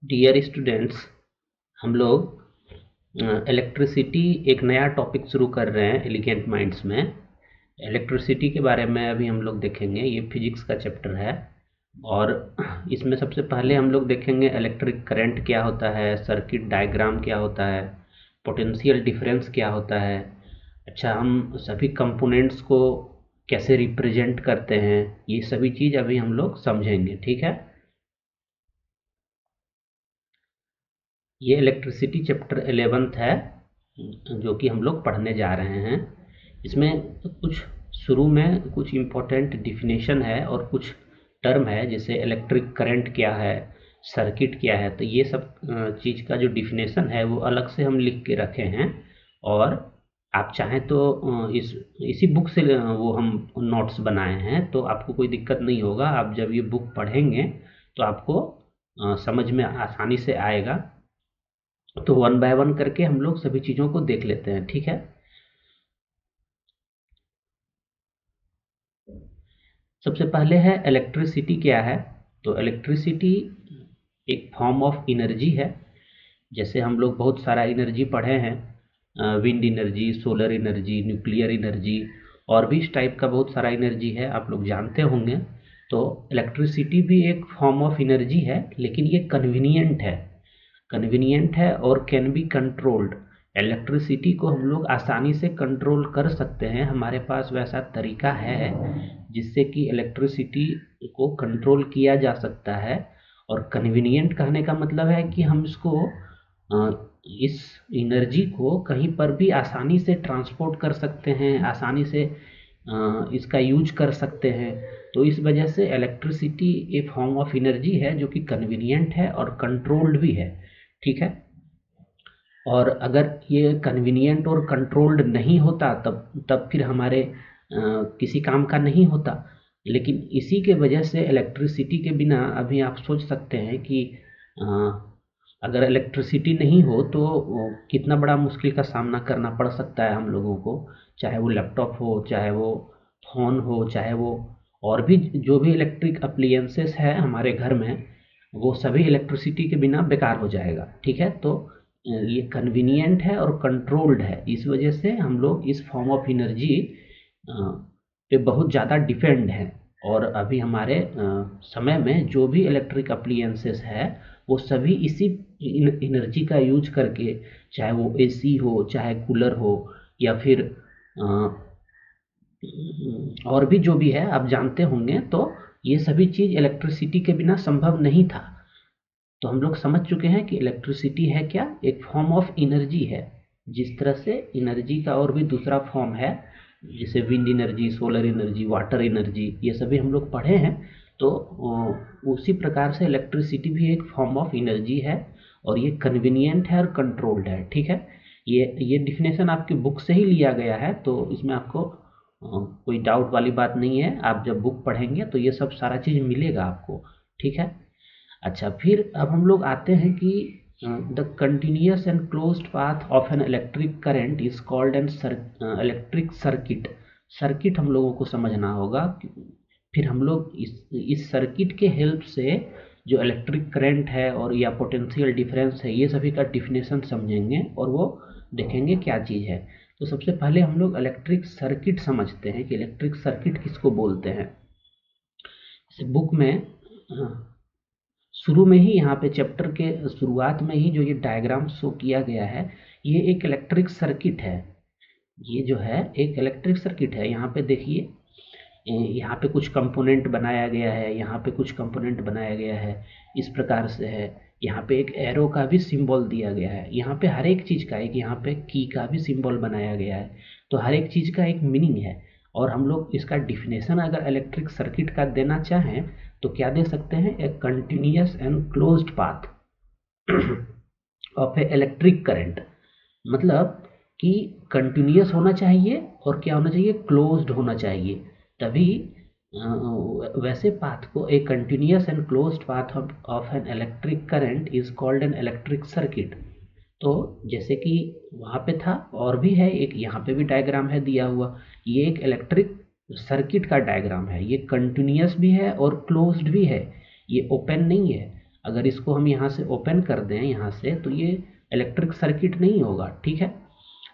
Dear students, हम लोग electricity एक नया टॉपिक शुरू कर रहे हैं एलिगेंट माइंड्स में। इलेक्ट्रिसिटी के बारे में अभी हम लोग देखेंगे। ये फिजिक्स का चैप्टर है और इसमें सबसे पहले हम लोग देखेंगे इलेक्ट्रिक करंट क्या होता है, सर्किट डायग्राम क्या होता है, पोटेंशियल डिफरेंस क्या होता है। अच्छा, हम सभी कंपोनेंट्स को कैसे रिप्रेजेंट करते हैं, ये सभी चीज़ अभी हम लोग समझेंगे। ठीक है। ये इलेक्ट्रिसिटी चैप्टर 11th है जो कि हम लोग पढ़ने जा रहे हैं। इसमें कुछ शुरू में कुछ इम्पोर्टेंट डिफिनेशन है और कुछ टर्म है, जैसे इलेक्ट्रिक करंट क्या है, सर्किट क्या है। तो ये सब चीज़ का जो डिफिनेशन है वो अलग से हम लिख के रखे हैं। और आप चाहें तो इसी बुक से वो हम नोट्स बनाए हैं, तो आपको कोई दिक्कत नहीं होगा। आप जब ये बुक पढ़ेंगे तो आपको समझ में आसानी से आएगा। तो वन बाय वन करके हम लोग सभी चीज़ों को देख लेते हैं। ठीक है। सबसे पहले है इलेक्ट्रिसिटी क्या है। तो इलेक्ट्रिसिटी एक फॉर्म ऑफ एनर्जी है। जैसे हम लोग बहुत सारा एनर्जी पढ़े हैं, wind energy, solar energy, nuclear energy, और भी इस टाइप का बहुत सारा एनर्जी है, आप लोग जानते होंगे। तो इलेक्ट्रिसिटी भी एक फॉर्म ऑफ एनर्जी है, लेकिन ये कन्वीनियंट है और कैन बी कंट्रोल्ड। इलेक्ट्रिसिटी को हम लोग आसानी से कंट्रोल कर सकते हैं। हमारे पास वैसा तरीका है जिससे कि इलेक्ट्रिसिटी को कंट्रोल किया जा सकता है। और कन्वीनियंट कहने का मतलब है कि हम इसको इस एनर्जी को कहीं पर भी आसानी से ट्रांसपोर्ट कर सकते हैं, आसानी से इसका यूज कर सकते हैं। तो इस वजह से इलेक्ट्रिसिटी एक फॉर्म ऑफ एनर्जी है जो कि कन्वीनियंट है और कंट्रोल्ड भी है। ठीक है। और अगर ये कन्वीनियंट और कंट्रोल्ड नहीं होता तब तब फिर हमारे किसी काम का नहीं होता। लेकिन इसी के वजह से इलेक्ट्रिसिटी के बिना अभी आप सोच सकते हैं कि अ, अगर इलेक्ट्रिसिटी नहीं हो तो कितना बड़ा मुश्किल का सामना करना पड़ सकता है हम लोगों को। चाहे वो लैपटॉप हो, चाहे वो फ़ोन हो, चाहे वो और भी जो भी इलेक्ट्रिक अप्लायंसेस है हमारे घर में, वो सभी इलेक्ट्रिसिटी के बिना बेकार हो जाएगा। ठीक है। तो ये कन्वीनियंट है और कंट्रोल्ड है, इस वजह से हम लोग इस फॉर्म ऑफ एनर्जी पे बहुत ज़्यादा डिपेंड है। और अभी हमारे समय में जो भी इलेक्ट्रिक अप्लायंसेस है वो सभी इसी एनर्जी का यूज करके, चाहे वो एसी हो, चाहे कूलर हो, या फिर और भी जो भी है आप जानते होंगे। तो ये सभी चीज़ इलेक्ट्रिसिटी के बिना संभव नहीं था। तो हम लोग समझ चुके हैं कि इलेक्ट्रिसिटी है क्या, एक फॉर्म ऑफ एनर्जी है। जिस तरह से एनर्जी का और भी दूसरा फॉर्म है, जैसे wind energy, solar energy, water energy, ये सभी हम लोग पढ़े हैं। तो उसी प्रकार से इलेक्ट्रिसिटी भी एक फॉर्म ऑफ एनर्जी है और ये कन्वीनियंट है और कंट्रोल्ड है। ठीक है। ये डिफिनेशन आपकी बुक से ही लिया गया है, तो इसमें आपको कोई डाउट वाली बात नहीं है। आप जब बुक पढ़ेंगे तो ये सब सारा चीज़ मिलेगा आपको। ठीक है। अच्छा, फिर अब हम लोग आते हैं कि the continuous and closed path of an electric current is called an electric circuit. Circuit हम लोगों को समझना होगा। फिर हम लोग इस सर्किट के हेल्प से जो इलेक्ट्रिक करंट है और या पोटेंशियल डिफरेंस है, ये सभी का डिफिनेशन समझेंगे और वो देखेंगे क्या चीज़ है। तो सबसे पहले हम लोग इलेक्ट्रिक सर्किट समझते हैं कि इलेक्ट्रिक सर्किट किसको बोलते हैं। इस बुक में शुरू में ही, यहाँ पे चैप्टर के शुरुआत में ही जो ये डायग्राम शो किया गया है, ये एक इलेक्ट्रिक सर्किट है। ये जो है एक इलेक्ट्रिक सर्किट है। यहाँ पे देखिए, यहाँ पे कुछ कंपोनेंट बनाया गया है, यहाँ पे कुछ कंपोनेंट बनाया गया है, इस प्रकार से है। यहाँ पे एक एरो का भी सिंबल दिया गया है। यहाँ पे हर एक चीज़ का, एक यहाँ पे की का भी सिंबल बनाया गया है। तो हर एक चीज़ का एक मीनिंग है। और हम लोग इसका डिफिनेशन अगर इलेक्ट्रिक सर्किट का देना चाहें तो क्या दे सकते हैं, ए continuous and closed path of A electric current. मतलब कि कंटिन्यूअस होना चाहिए और क्या होना चाहिए, क्लोज्ड होना चाहिए। तभी वैसे पाथ को, ए continuous and closed path of an electric current is called an electric circuit. तो जैसे कि वहाँ पे था, और भी है एक, यहाँ पे भी डायग्राम है दिया हुआ। ये एक इलेक्ट्रिक सर्किट का डायग्राम है। ये कंटिन्यूअस भी है और क्लोज्ड भी है, ये ओपन नहीं है। अगर इसको हम यहाँ से ओपन कर दें यहाँ से, तो ये इलेक्ट्रिक सर्किट नहीं होगा, ठीक है।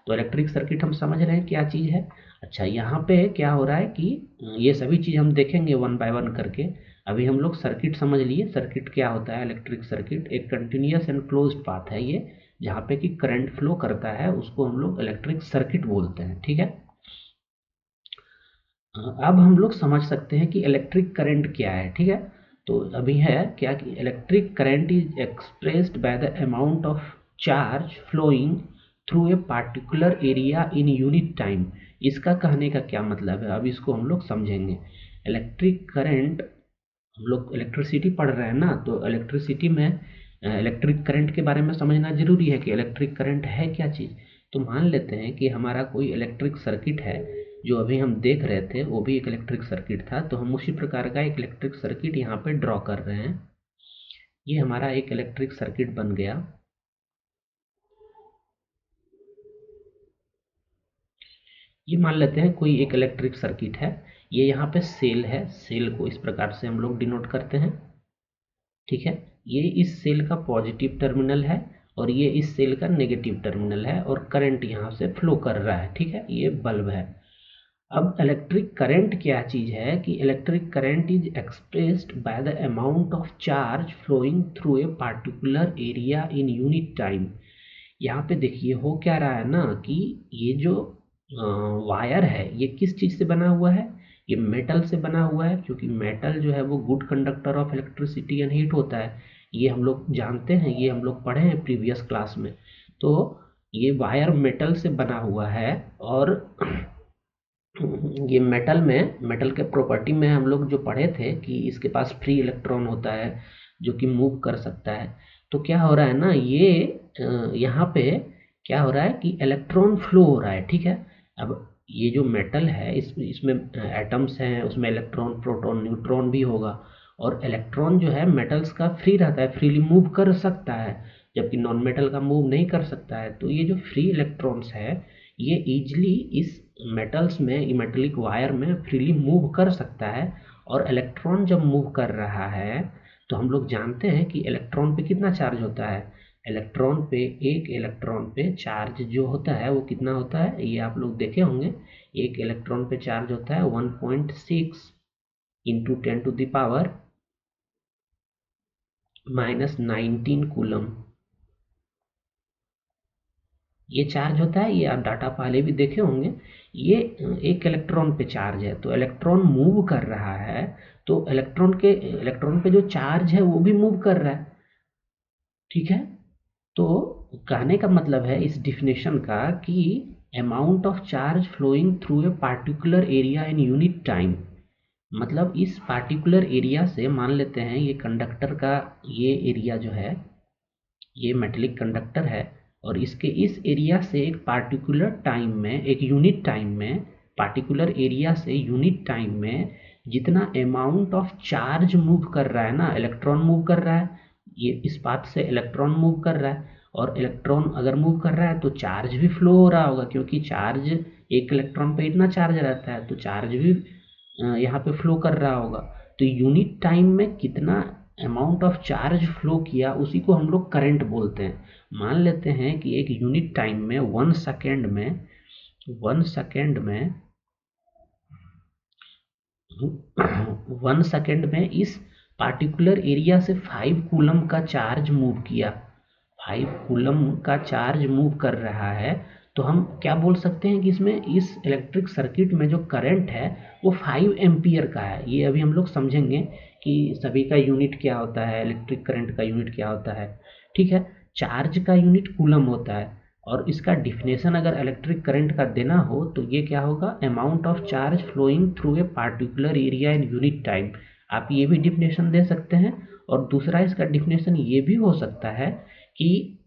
तो इलेक्ट्रिक सर्किट हम समझ रहे हैं क्या चीज़ है। अच्छा, यहाँ पे क्या हो रहा है कि ये सभी चीज़ हम देखेंगे वन बाय वन करके। अभी हम लोग सर्किट समझ लिए। सर्किट क्या होता है? इलेक्ट्रिक सर्किट एक कंटिन्यूअस एंड क्लोज्ड पाथ है ये, जहाँ पे कि करंट फ्लो करता है, उसको हम लोग इलेक्ट्रिक सर्किट बोलते हैं, ठीक है। अब हम लोग समझ सकते हैं कि इलेक्ट्रिक करंट क्या है, ठीक है। तो अभी है क्या कि electric current is expressed by the amount of charge flowing through a particular area in unit time. इसका कहने का क्या मतलब है, अब इसको हम लोग समझेंगे। इलेक्ट्रिक करंट, हम लोग इलेक्ट्रिसिटी पढ़ रहे हैं ना, तो इलेक्ट्रिसिटी में इलेक्ट्रिक करंट के बारे में समझना जरूरी है कि इलेक्ट्रिक करंट है क्या चीज़। तो मान लेते हैं कि हमारा कोई इलेक्ट्रिक सर्किट है, जो अभी हम देख रहे थे वो भी एक इलेक्ट्रिक सर्किट था, तो हम उसी प्रकार का एक इलेक्ट्रिक सर्किट यहाँ पे ड्रॉ कर रहे हैं। ये हमारा एक इलेक्ट्रिक सर्किट बन गया। ये मान लेते हैं कोई एक इलेक्ट्रिक सर्किट है, ये यहाँ पे सेल है, सेल को इस प्रकार से हम लोग डिनोट करते हैं, ठीक है। ये इस सेल का पॉजिटिव टर्मिनल है और ये इस सेल का नेगेटिव टर्मिनल है, और करंट यहाँ से फ्लो कर रहा है, ठीक है। ये बल्ब है। अब इलेक्ट्रिक करंट क्या चीज़ है कि electric current is expressed by the amount of charge flowing through a particular area in unit time. यहाँ पे देखिए हो क्या रहा है ना कि ये जो वायर है ये किस चीज़ से बना हुआ है? ये मेटल से बना हुआ है, क्योंकि मेटल जो है वो good conductor of electricity and heat होता है। ये हम लोग जानते हैं, ये हम लोग पढ़े हैं प्रीवियस क्लास में। तो ये वायर मेटल से बना हुआ है, और ये मेटल के प्रॉपर्टी में हम लोग जो पढ़े थे कि इसके पास फ्री इलेक्ट्रॉन होता है जो कि मूव कर सकता है। तो क्या हो रहा है ना, ये यहाँ पे क्या हो रहा है कि इलेक्ट्रॉन फ्लो हो रहा है, ठीक है। अब ये जो मेटल है इसमें एटम्स हैं, उसमें इलेक्ट्रॉन प्रोटॉन न्यूट्रॉन भी होगा, और इलेक्ट्रॉन जो है मेटल्स का फ्री रहता है, फ्रीली मूव कर सकता है, जबकि नॉन मेटल का मूव नहीं कर सकता है। तो ये जो फ्री इलेक्ट्रॉन्स है ये ईजिली इस मेटल्स में, मेटेलिक वायर में फ्रीली मूव कर सकता है। और इलेक्ट्रॉन जब मूव कर रहा है तो हम लोग जानते हैं कि इलेक्ट्रॉन पे कितना चार्ज होता है। इलेक्ट्रॉन पे, एक इलेक्ट्रॉन पे चार्ज जो होता है वो कितना होता है, ये आप लोग देखे होंगे। एक इलेक्ट्रॉन पे चार्ज होता है 1.6 इंटू 10⁻⁻19 कूलम। ये चार्ज होता है, ये आप डाटा पहले भी देखे होंगे। ये एक इलेक्ट्रॉन पे चार्ज है, तो इलेक्ट्रॉन मूव कर रहा है, तो इलेक्ट्रॉन पे जो चार्ज है वो भी मूव कर रहा है, ठीक है। तो कहने का मतलब है इस डिफिनेशन का कि amount of charge flowing through a particular area in unit time, मतलब इस पार्टिकुलर एरिया से, मान लेते हैं ये कंडक्टर का ये एरिया जो है ये मेटेलिक कंडक्टर है, और इसके इस एरिया से एक पार्टिकुलर टाइम में, एक यूनिट टाइम में, पार्टिकुलर एरिया से यूनिट टाइम में जितना अमाउंट ऑफ चार्ज मूव कर रहा है ना, इलेक्ट्रॉन मूव कर रहा है, ये इस पाथ से इलेक्ट्रॉन मूव कर रहा है, और इलेक्ट्रॉन अगर मूव कर रहा है तो चार्ज भी फ्लो हो रहा होगा, क्योंकि चार्ज, एक इलेक्ट्रॉन पे इतना चार्ज रहता है, तो चार्ज भी यहाँ पे फ्लो कर रहा होगा। तो यूनिट टाइम में कितना अमाउंट ऑफ चार्ज फ्लो किया उसी को हम लोग करंट बोलते हैं। मान लेते हैं कि एक यूनिट टाइम में 1 सेकेंड में इस पार्टिकुलर एरिया से 5 कूलम का चार्ज मूव किया, 5 कूलम का चार्ज मूव कर रहा है। तो हम क्या बोल सकते हैं कि इसमें, इस इलेक्ट्रिक सर्किट में जो करंट है वो 5 एम्पियर का है। ये अभी हम लोग समझेंगे कि सभी का यूनिट क्या होता है, इलेक्ट्रिक करंट का यूनिट क्या होता है, ठीक है। चार्ज का यूनिट कूलम होता है, और इसका डिफिनेशन अगर इलेक्ट्रिक करंट का देना हो तो ये क्या होगा, amount of charge flowing through a particular area in unit time. आप ये भी डिफिनेशन दे सकते हैं, और दूसरा इसका डिफिनेशन ये भी हो सकता है कि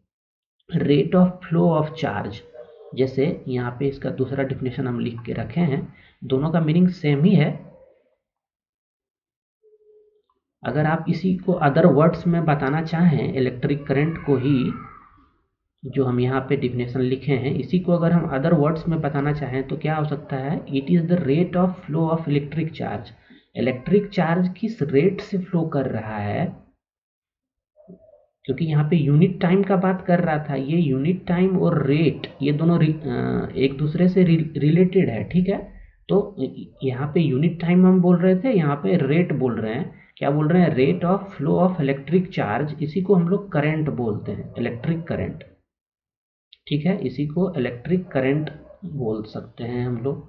rate of flow of charge, जैसे यहाँ पे इसका दूसरा डिफिनेशन हम लिख के रखे हैं, दोनों का मीनिंग सेम ही है। अगर आप इसी को अदर वर्ड्स में बताना चाहें, इलेक्ट्रिक करंट को ही, जो हम यहाँ पे डिफिनेशन लिखे हैं, इसी को अगर हम अदर वर्ड्स में बताना चाहें तो क्या हो सकता है, it is the rate of flow of electric charge. Electric charge किस रेट से फ्लो कर रहा है, क्योंकि यहाँ पे यूनिट टाइम का बात कर रहा था। ये यूनिट टाइम और रेट ये दोनों एक दूसरे से रिलेटेड है, ठीक है। तो यहाँ पे यूनिट टाइम हम बोल रहे थे, यहाँ पे रेट बोल रहे हैं। क्या बोल रहे हैं? Rate of flow of electric charge, इसी को हम लोग करंट बोलते हैं, इलेक्ट्रिक करंट, ठीक है। इसी को इलेक्ट्रिक करंट बोल सकते हैं हम लोग।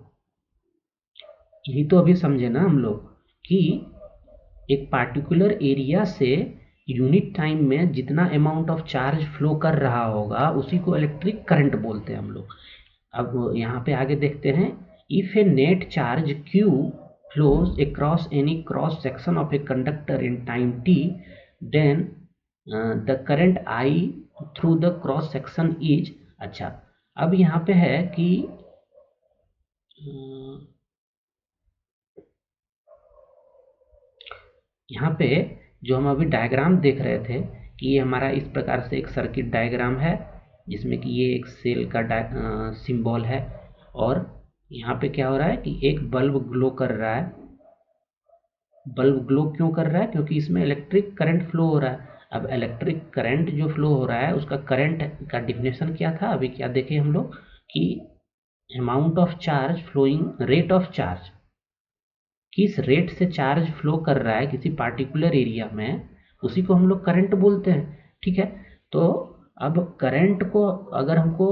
यही तो अभी समझे ना हम लोग कि एक पार्टिकुलर एरिया से यूनिट टाइम में जितना अमाउंट ऑफ चार्ज फ्लो कर रहा होगा उसी को इलेक्ट्रिक करंट बोलते हैं हम लोग। अब यहाँ पे आगे देखते हैं, if A net charge Q flows across any cross section of a conductor in time t, then the current I through the cross section is। अच्छा, अब यहाँ पे है कि यहाँ पे जो हम अभी डायग्राम देख रहे थे कि ये हमारा इस प्रकार से एक सर्किट डायग्राम है, जिसमें कि ये एक सेल का सिंबल है, और यहाँ पे क्या हो रहा है कि एक बल्ब ग्लो कर रहा है। बल्ब ग्लो क्यों कर रहा है? क्योंकि इसमें इलेक्ट्रिक करंट फ्लो हो रहा है। अब इलेक्ट्रिक करंट जो फ्लो हो रहा है उसका करंट का डिफिनेशन क्या था? अभी क्या देखे हम लोग कि amount of charge flowing, rate of charge, किस रेट से चार्ज फ्लो कर रहा है किसी पार्टिकुलर एरिया में, उसी को हम लोग करंट बोलते हैं, ठीक है। तो अब करंट को अगर हमको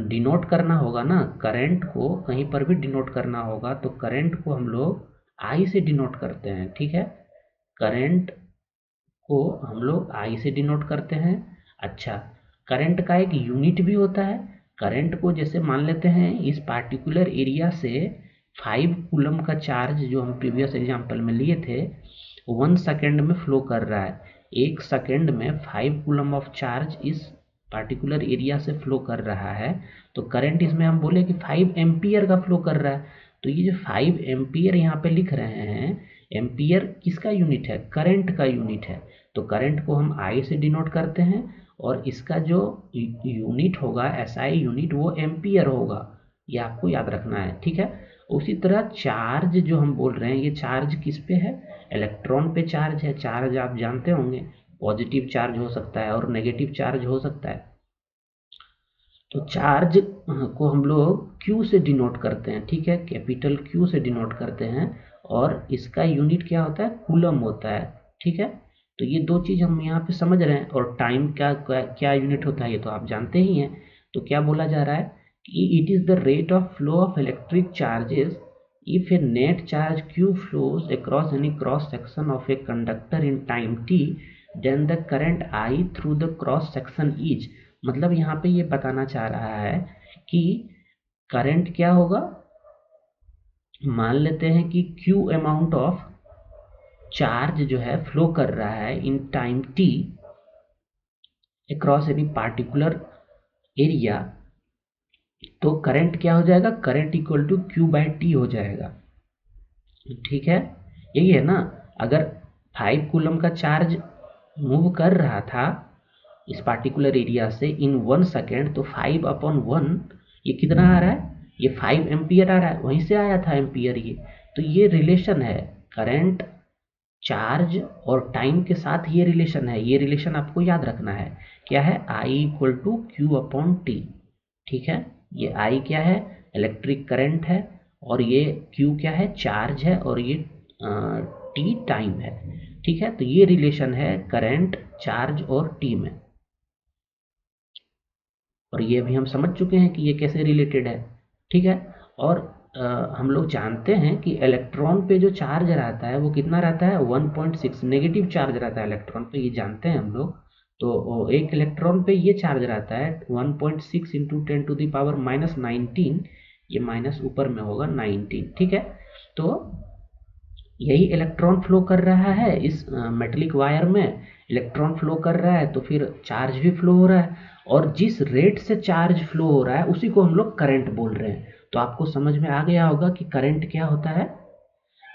डिनोट करना होगा ना, करंट को कहीं पर भी डिनोट करना होगा तो करंट को हम लोग आई से डिनोट करते हैं, ठीक है। करंट को हम लोग आई से डिनोट करते हैं। अच्छा, करंट का एक यूनिट भी होता है। करंट को जैसे मान लेते हैं इस पार्टिकुलर एरिया से 5 कूलम का चार्ज जो हम प्रीवियस एग्जांपल में लिए थे 1 सेकेंड में फ्लो कर रहा है। 1 सेकेंड में 5 कूलम ऑफ चार्ज इस पार्टिकुलर एरिया से फ्लो कर रहा है, तो करंट इसमें हम बोले कि 5 एम्पियर का फ्लो कर रहा है। तो ये जो 5 एम्पियर यहाँ पे लिख रहे हैं, एम्पियर किसका यूनिट है? करंट का यूनिट है। तो करंट को हम आई से डिनोट करते हैं, और इसका जो यूनिट होगा, एसआई यूनिट, वो एम्पियर होगा। ये आपको याद रखना है, ठीक है। उसी तरह चार्ज जो हम बोल रहे हैं, ये चार्ज किस पे है? इलेक्ट्रॉन पे चार्ज है। चार्ज आप जानते होंगे, पॉजिटिव चार्ज हो सकता है और नेगेटिव चार्ज हो सकता है। तो चार्ज को हम लोग Q से डिनोट करते हैं, ठीक है, कैपिटल Q से डिनोट करते हैं, और इसका यूनिट क्या होता है? कूलम होता है, ठीक है। तो ये दो चीज़ हम यहाँ पे समझ रहे हैं। और टाइम क्या क्या यूनिट होता है ये तो आप जानते ही हैं। तो क्या बोला जा रहा है कि it is the rate of flow of electric charges if a net charge Q flows across any cross section of a conductor in time t, then the current I through the cross section is। मतलब यहाँ पे ये बताना चाह रहा है कि current क्या होगा। मान लेते हैं कि Q अमाउंट ऑफ चार्ज जो है फ्लो कर रहा है in time t across any particular area, तो करंट क्या हो जाएगा? करंट इक्वल टू Q/T हो जाएगा, ठीक है। यही है ना। अगर 5 कूलम का चार्ज मूव कर रहा था इस पार्टिकुलर एरिया से इन 1 सेकेंड, तो 5/1 ये कितना आ रहा है? ये 5 एम्पियर आ रहा है, वहीं से आया था एम्पियर ये। तो ये रिलेशन है करंट, चार्ज और टाइम के साथ, ये रिलेशन है। ये रिलेशन आपको याद रखना है। क्या है? I = Q/T, ठीक है। ये I क्या है? इलेक्ट्रिक करंट है, और ये Q क्या है? चार्ज है, और ये T टाइम है, ठीक है। तो ये रिलेशन है करंट, चार्ज और T में, और ये भी हम समझ चुके हैं कि ये कैसे रिलेटेड है, ठीक है। और हम लोग जानते हैं कि इलेक्ट्रॉन पे जो चार्ज रहता है वो कितना रहता है? 1.6 नेगेटिव चार्ज रहता है इलेक्ट्रॉन पे, ये जानते हैं हम लोग। तो एक इलेक्ट्रॉन पे ये चार्ज रहता है 1.6 इंटू 10⁻⁹, ये माइनस ऊपर में होगा 19, ठीक है। तो यही इलेक्ट्रॉन फ्लो कर रहा है इस मेटेलिक वायर में, इलेक्ट्रॉन फ्लो कर रहा है तो फिर चार्ज भी फ्लो हो रहा है, और जिस रेट से चार्ज फ्लो हो रहा है उसी को हम लोग करंट बोल रहे हैं। तो आपको समझ में आ गया होगा कि करंट क्या होता है,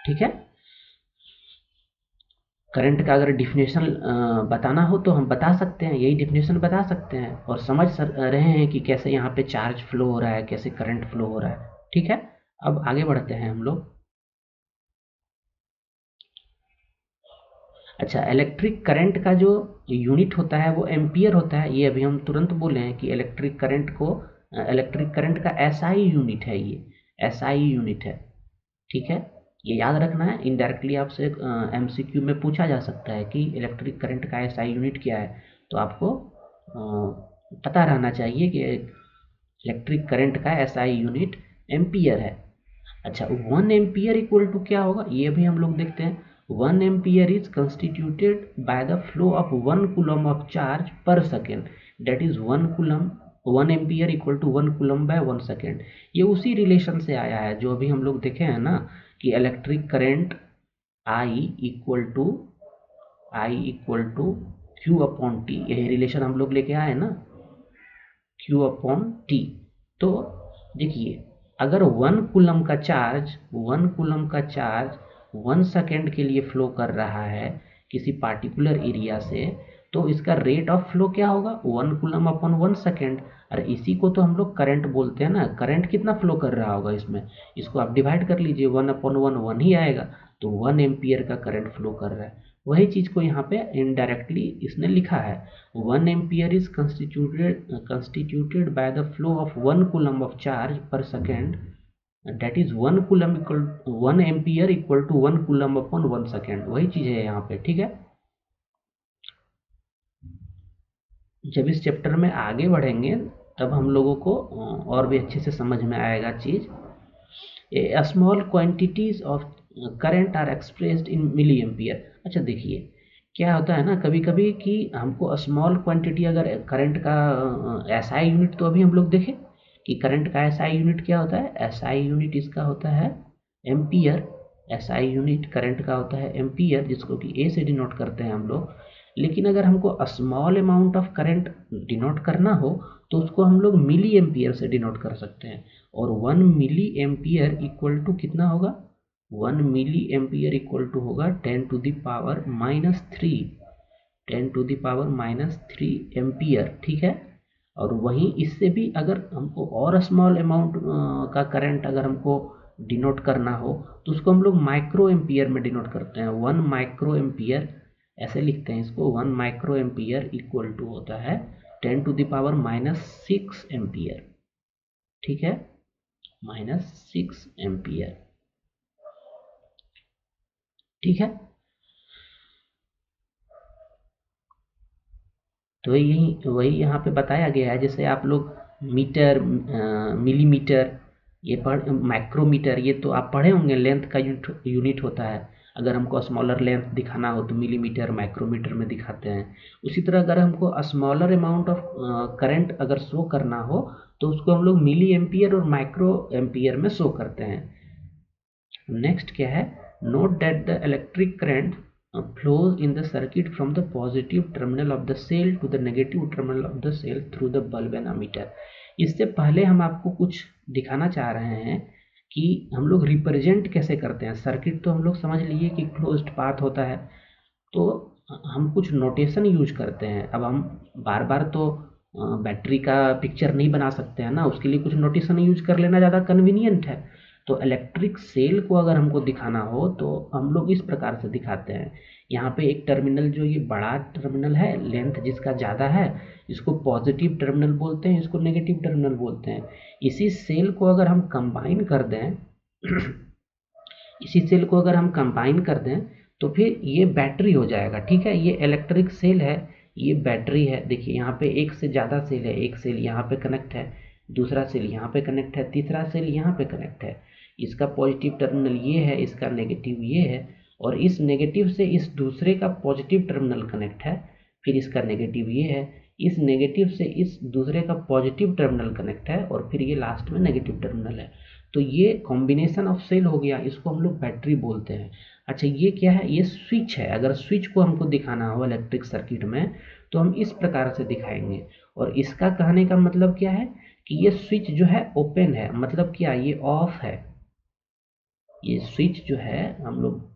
ठीक है। करंट का अगर डिफिनेशन बताना हो तो हम बता सकते हैं, यही डिफिनेशन बता सकते हैं, और समझ रहे हैं कि कैसे यहाँ पे चार्ज फ्लो हो रहा है, कैसे करंट फ्लो हो रहा है, ठीक है। अब आगे बढ़ते हैं हम लोग। अच्छा, इलेक्ट्रिक करंट का जो यूनिट होता है वो एम्पियर होता है। ये अभी हम तुरंत बोले हैं कि इलेक्ट्रिक करंट का एसआई यूनिट है, ये एसआई यूनिट है। ठीक है, ये याद रखना है। इनडायरेक्टली आपसे एमसीक्यू में पूछा जा सकता है कि इलेक्ट्रिक करंट का एसआई यूनिट क्या है, तो आपको पता रहना चाहिए कि इलेक्ट्रिक करंट का एसआई यूनिट एम्पियर है। अच्छा, 1 एम्पियर इक्वल टू क्या होगा, ये भी हम लोग देखते हैं। 1 ampere is constituted by the flow of 1 coulomb of charge per second, that is 1 coulomb. 1 ampere equal to 1 coulomb by 1 second. ये उसी रिलेशन से आया है जो अभी हम लोग देखे हैं ना, कि electric current I equal to q upon t, यही रिलेशन हम लोग लेके आए ना, क्यू अपॉन टी। तो देखिए, अगर 1 कूलम का चार्ज 1 सेकेंड के लिए फ्लो कर रहा है किसी पार्टिकुलर एरिया से, तो इसका रेट ऑफ फ्लो क्या होगा, 1 कूलम अपॉन 1 सेकेंड। और इसी को तो हम लोग करंट बोलते हैं ना। करंट कितना फ्लो कर रहा होगा इसमें, इसको आप डिवाइड कर लीजिए, 1 अपॉन 1 1 ही आएगा। तो 1 एम्पियर का करंट फ्लो कर रहा है। वही चीज़ को यहाँ पे इनडायरेक्टली इसने लिखा है। 1 ampere is constituted by the flow of 1 coulomb of charge per second, that is 1 ampere equal to 1 coulomb upon 1 second. वही चीज़ है यहाँ पे। ठीक है, जब इस चैप्टर में आगे बढ़ेंगे तब हम लोगों को और भी अच्छे से समझ में आएगा चीज़। Small quantities of current are expressed in milliampere. अच्छा देखिए, क्या होता है ना कभी कभी कि हमको स्मॉल क्वांटिटी, अगर करंट का एसआई यूनिट तो अभी हम लोग देखें कि करंट का एसआई यूनिट क्या होता है। एसआई यूनिट इसका होता है एम्पियर। एसआई यूनिट करंट का होता है एम्पियर, जिसको कि ए से डिनोट करते हैं हम लोग। लेकिन अगर हमको small amount of current denote करना हो तो उसको हम लोग मिली एम्पियर से डिनोट कर सकते हैं। और 1 मिली एम्पियर इक्वल टू कितना होगा, 1 मिली एम्पियर इक्वल टू होगा 10⁻³ 10⁻³ एम्पियर। ठीक है, और वहीं इससे भी अगर हमको और स्मॉल अमाउंट का करंट अगर हमको डिनोट करना हो तो उसको हम लोग माइक्रो एम्पियर में डिनोट करते हैं। 1 माइक्रो एम्पियर ऐसे लिखते हैं इसको, 1 माइक्रो एम्पियर इक्वल टू होता है 10⁻⁻6 एम्पियर। ठीक है, -6 एम्पियर। ठीक है, तो यही वही यहाँ पे बताया गया है। जैसे आप लोग मीटर, मिलीमीटर, ये पढ़, माइक्रोमीटर, ये तो आप पढ़े होंगे, लेंथ का यूनिट होता है। अगर हमको स्मॉलर लेंथ दिखाना हो तो मिलीमीटर माइक्रोमीटर में दिखाते हैं। उसी तरह अगर हमको स्मॉलर अमाउंट ऑफ करंट अगर शो करना हो तो उसको हम लोग मिली एम्पियर और माइक्रो एम्पियर में शो करते हैं। नेक्स्ट क्या है, note that the electric current flows in the circuit from the positive terminal of the cell to the negative terminal of the cell through the bulb and ammeter। इससे पहले हम आपको कुछ दिखाना चाह रहे हैं कि हम लोग रिप्रेजेंट कैसे करते हैं। सर्किट तो हम लोग समझ लिए कि क्लोज्ड पाथ होता है, तो हम कुछ नोटेशन यूज करते हैं। अब हम बार बार तो बैटरी का पिक्चर नहीं बना सकते हैं ना, उसके लिए कुछ नोटेशन यूज कर लेना ज़्यादा कन्वीनियंट है। तो इलेक्ट्रिक सेल को अगर हमको दिखाना हो तो हम लोग इस प्रकार से दिखाते हैं। यहाँ पे एक टर्मिनल, जो ये बड़ा टर्मिनल है, लेंथ जिसका ज़्यादा है, इसको पॉजिटिव टर्मिनल बोलते हैं, इसको नेगेटिव टर्मिनल बोलते हैं। इसी सेल को अगर हम कंबाइन कर दें इसी सेल को अगर हम कंबाइन कर दें तो फिर ये बैटरी हो जाएगा। ठीक है, ये इलेक्ट्रिक सेल है, ये बैटरी है। देखिए यहाँ पे एक से ज़्यादा सेल है, एक सेल यहाँ पे कनेक्ट है, दूसरा सेल यहाँ पे कनेक्ट है, तीसरा सेल यहाँ पे कनेक्ट है। इसका पॉजिटिव टर्मिनल ये है, इसका नेगेटिव ये है, और इस नेगेटिव से इस दूसरे का पॉजिटिव टर्मिनल कनेक्ट है, फिर इसका नेगेटिव ये है, इस नेगेटिव से इस दूसरे का पॉजिटिव टर्मिनल कनेक्ट है, और फिर ये लास्ट में नेगेटिव टर्मिनल है। तो ये कॉम्बिनेशन ऑफ सेल हो गया, इसको हम लोग बैटरी बोलते हैं। अच्छा, ये क्या है, ये स्विच है। अगर स्विच को हमको दिखाना हो इलेक्ट्रिक सर्किट में तो हम इस प्रकार से दिखाएंगे। और इसका कहने का मतलब क्या है कि ये स्विच जो है ओपन है, मतलब क्या, ये ऑफ है। ये स्विच जो है, हम लोग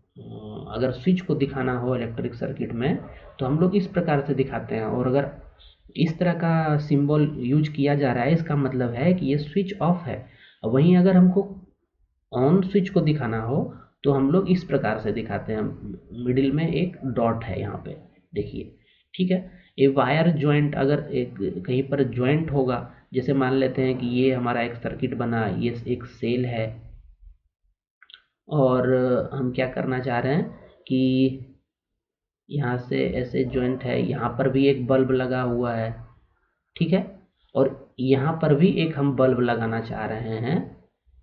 अगर स्विच को दिखाना हो इलेक्ट्रिक सर्किट में तो हम लोग इस प्रकार से दिखाते हैं। और अगर इस तरह का सिंबल यूज किया जा रहा है, इसका मतलब है कि ये स्विच ऑफ है। वहीं अगर हमको ऑन स्विच को दिखाना हो तो हम लोग इस प्रकार से दिखाते हैं, मिडिल में एक डॉट है यहाँ पे, देखिए, ठीक है। ये वायर ज्वाइंट अगर एक कहीं पर ज्वाइंट होगा, जैसे मान लेते हैं कि ये हमारा एक सर्किट बना, ये एक सेल है, और हम क्या करना चाह रहे हैं कि यहाँ से ऐसे ज्वाइंट है, यहाँ पर भी एक बल्ब लगा हुआ है, ठीक है, और यहाँ पर भी एक हम बल्ब लगाना चाह रहे हैं।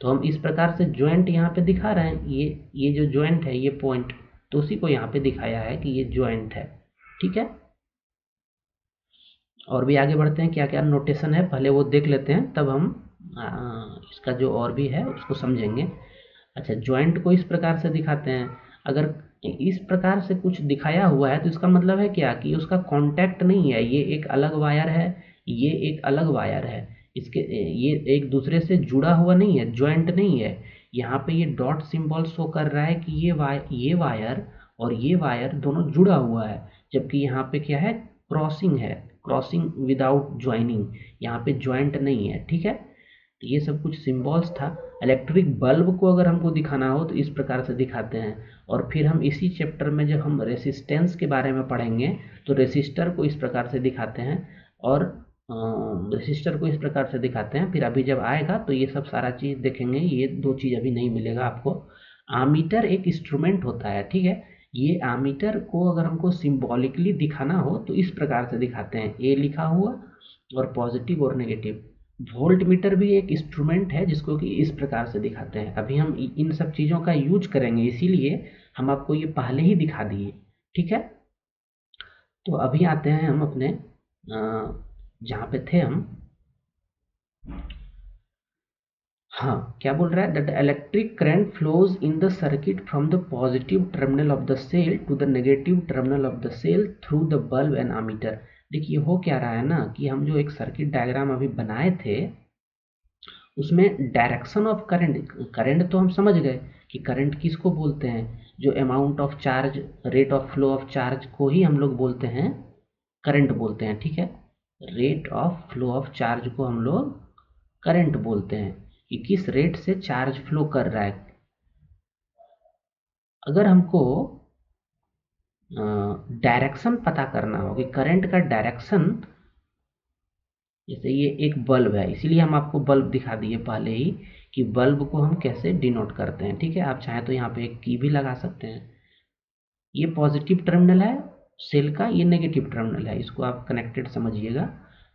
तो हम इस प्रकार से ज्वाइंट यहाँ पे दिखा रहे हैं, ये जो ज्वाइंट है, ये पॉइंट, तो उसी को यहाँ पे दिखाया है कि ये ज्वाइंट है, ठीक है। और भी आगे बढ़ते हैं, क्या क्या नोटेशन है पहले वो देख लेते हैं, तब हम इसका जो और भी है उसको समझेंगे। अच्छा, ज्वाइंट को इस प्रकार से दिखाते हैं, अगर इस प्रकार से कुछ दिखाया हुआ है तो इसका मतलब है क्या कि उसका कांटेक्ट नहीं है, ये एक अलग वायर है, ये एक अलग वायर है, इसके ये एक दूसरे से जुड़ा हुआ नहीं है, ज्वाइंट नहीं है। यहाँ पे ये डॉट सिंबल शो कर रहा है कि ये वायर और ये वायर दोनों जुड़ा हुआ है, जबकि यहाँ पे क्या है, क्रॉसिंग है, क्रॉसिंग विदाउट ज्वाइनिंग, यहाँ पे ज्वाइंट नहीं है, ठीक है। तो ये सब कुछ सिंबल्स था। इलेक्ट्रिक बल्ब को अगर हमको दिखाना हो तो इस प्रकार से दिखाते हैं। और फिर हम इसी चैप्टर में जब हम रेसिस्टेंस के बारे में पढ़ेंगे तो रेसिस्टर को इस प्रकार से दिखाते हैं, और रेसिस्टर को इस प्रकार से दिखाते हैं। फिर अभी जब आएगा तो ये सब सारा चीज़ देखेंगे, ये दो चीज़ अभी नहीं मिलेगा आपको। आमीटर एक इंस्ट्रूमेंट होता है, ठीक है। ये आमीटर को अगर हमको सिंबॉलिकली दिखाना हो तो इस प्रकार से दिखाते हैं, ए लिखा हुआ और पॉजिटिव और नेगेटिव। वोल्ट मीटर भी एक इंस्ट्रूमेंट है जिसको कि इस प्रकार से दिखाते हैं। अभी हम इन सब चीज़ों का यूज करेंगे, इसीलिए हम आपको ये पहले ही दिखा दिए, ठीक है। तो अभी आते हैं हम अपने जहाँ पे थे हम, हाँ, क्या बोल रहा है, that electric current flows in the circuit from the positive terminal of the cell to the negative terminal of the cell through the bulb and ammeter. देखिए हो क्या रहा है ना कि हम जो एक सर्किट डायग्राम अभी बनाए थे उसमें डायरेक्शन ऑफ करंट, करंट तो हम समझ गए कि करंट किसको बोलते हैं, जो amount of charge, rate of flow of charge को ही हम लोग बोलते हैं करंट बोलते हैं, ठीक है। Rate of flow of charge को हम लोग करंट बोलते हैं कि किस रेट से चार्ज फ्लो कर रहा है। अगर हमको डायरेक्शन पता करना हो कि करंट का डायरेक्शन, जैसे ये एक बल्ब है, इसीलिए हम आपको बल्ब दिखा दिए पहले ही कि बल्ब को हम कैसे डिनोट करते हैं, ठीक है। आप चाहें तो यहाँ पे एक की भी लगा सकते हैं। ये पॉजिटिव टर्मिनल है सेल का, ये नेगेटिव टर्मिनल है, इसको आप कनेक्टेड समझिएगा,